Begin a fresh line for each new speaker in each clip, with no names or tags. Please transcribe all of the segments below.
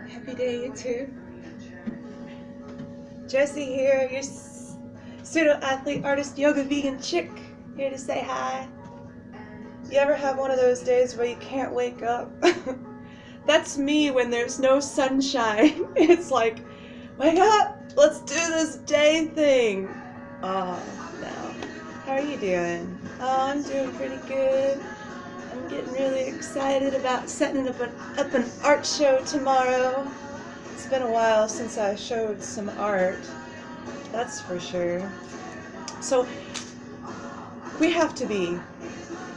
Happy day, YouTube. Jessie here, your pseudo-athlete, artist, yoga, vegan chick, here to say hi. You ever have one of those days where you can't wake up? That's me when there's no sunshine. It's like, wake up, let's do this day thing. Oh, no. How are you doing? Oh, I'm doing pretty good. I'm getting really excited about setting up an art show tomorrow. It's been a while since I showed some art, that's for sure. So we have to be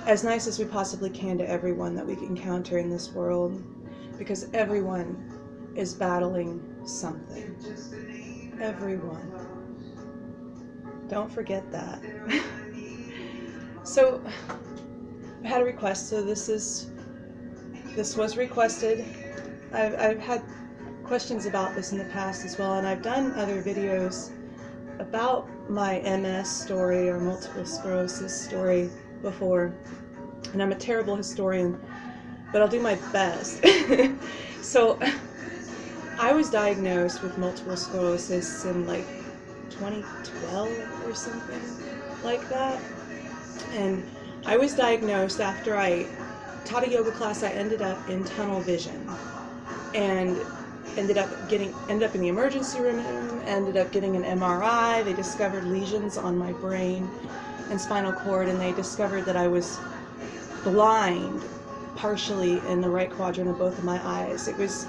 as nice as we possibly can to everyone that we encounter in this world, because everyone is battling something. Everyone. Don't forget that. So I had a request, so this was requested. I've had questions about this in the past as well, and I've done other videos about my MS story or multiple sclerosis story before, and I'm a terrible historian, but I'll do my best. So I was diagnosed with multiple sclerosis in like 2012 or something like that, and I was diagnosed after I taught a yoga class. I ended up in tunnel vision and ended up in the emergency room, ended up getting an MRI. They discovered lesions on my brain and spinal cord, and they discovered that I was blind partially in the right quadrant of both of my eyes. It was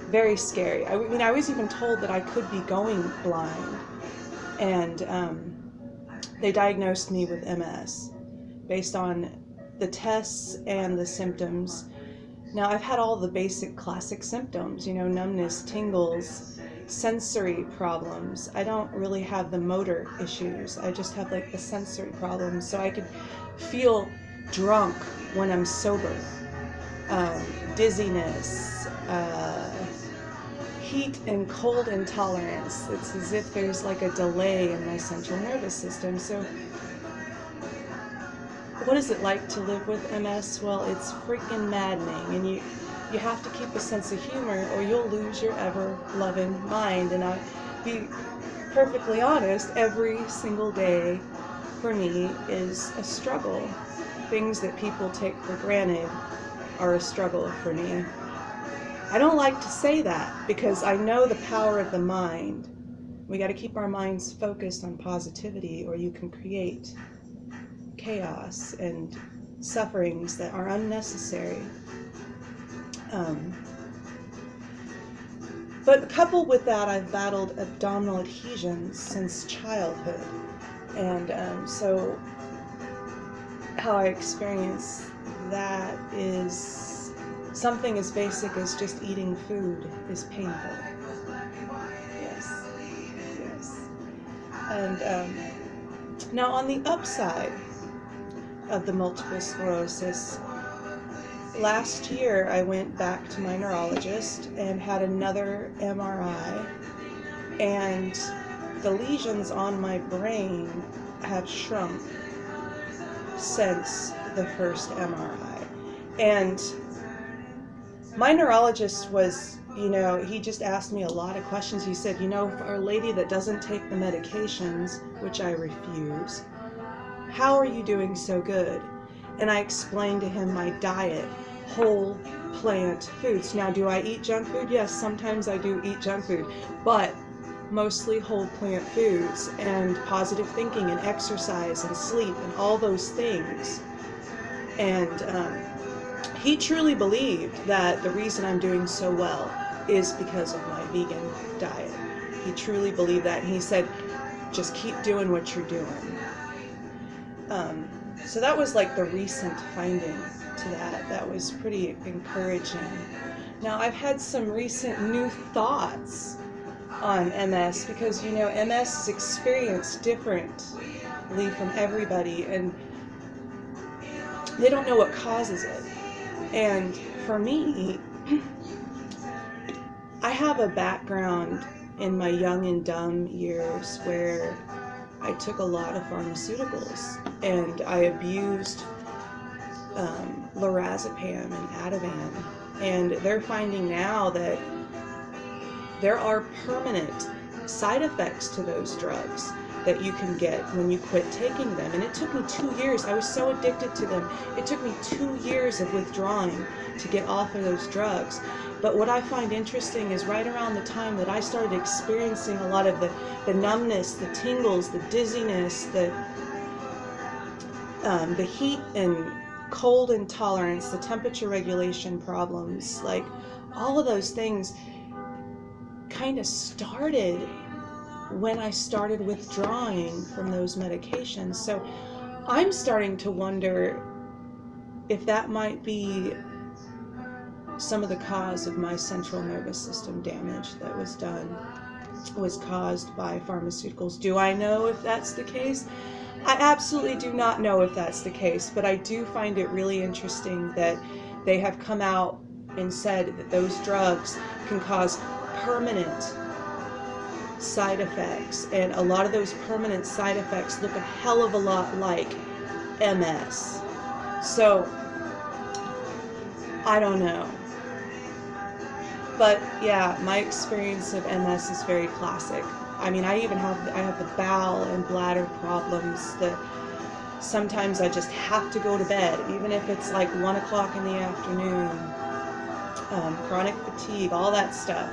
very scary. I mean, I was even told that I could be going blind, and they diagnosed me with MS based on the tests and the symptoms. Now, I've had all the basic classic symptoms, you know, numbness, tingles, sensory problems. I don't really have the motor issues. I just have like the sensory problems. So I could feel drunk when I'm sober. Dizziness, heat and cold intolerance. It's as if there's like a delay in my central nervous system. So what is it like to live with MS? Well, it's freaking maddening, and you have to keep a sense of humor or you'll lose your ever-loving mind. And I'll be perfectly honest, every single day for me is a struggle. Things that people take for granted are a struggle for me. I don't like to say that because I know the power of the mind. We got to keep our minds focused on positivity, or you can create chaos and sufferings that are unnecessary. But coupled with that, I've battled abdominal adhesions since childhood, and so how I experience that is something as basic as just eating food is painful. Yes, yes. And now on the upside of the multiple sclerosis, last year I went back to my neurologist and had another MRI, and the lesions on my brain have shrunk since the first MRI. And my neurologist was, you know, he just asked me a lot of questions. He said, you know, for a lady that doesn't take the medications, which I refuse, how are you doing so good? And I explained to him my diet, whole plant foods. Now, do I eat junk food? Yes, sometimes I do eat junk food, but mostly whole plant foods and positive thinking and exercise and sleep and all those things. And he truly believed that the reason I'm doing so well is because of my vegan diet. He truly believed that, and he said, just keep doing what you're doing. So that was like the recent finding to that. That was pretty encouraging. Now, I've had some recent new thoughts on MS because, you know, MS is experienced differently from everybody, and they don't know what causes it. And for me, I have a background in my young and dumb years where I took a lot of pharmaceuticals, and I abused lorazepam and Ativan, and they're finding now that there are permanent side effects to those drugs that you can get when you quit taking them. And it took me 2 years. I was so addicted to them. It took me 2 years of withdrawing to get off of those drugs. But what I find interesting is right around the time that I started experiencing a lot of the numbness, the tingles, the dizziness, the heat and cold intolerance, the temperature regulation problems, like all of those things kind of started when I started withdrawing from those medications. So I'm starting to wonder if that might be some of the cause of my central nervous system damage that was caused by pharmaceuticals. Do I know if that's the case? I absolutely do not know if that's the case, but I do find it really interesting that they have come out and said that those drugs can cause permanent side effects, and a lot of those permanent side effects look a hell of a lot like MS. So I don't know. But yeah, my experience of MS is very classic. I mean, I have the bowel and bladder problems that sometimes I just have to go to bed, even if it's like 1 o'clock in the afternoon, chronic fatigue, all that stuff.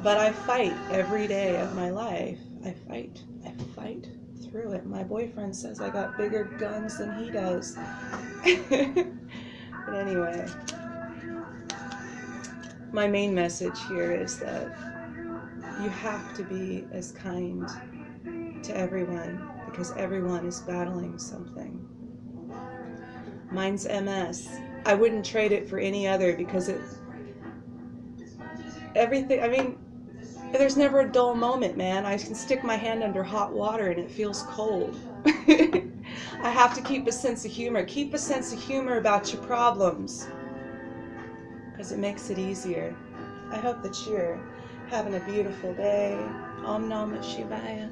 But I fight every day of my life. I fight through it. My boyfriend says I got bigger guns than he does. But anyway, my main message here is that you have to be as kind to everyone, because everyone is battling something. Mine's MS. I wouldn't trade it for any other, because there's never a dull moment, man. I can stick my hand under hot water and it feels cold. I have to keep a sense of humor. Keep a sense of humor about your problems, because it makes it easier. I hope that you're having a beautiful day. Om Namah Shivaya.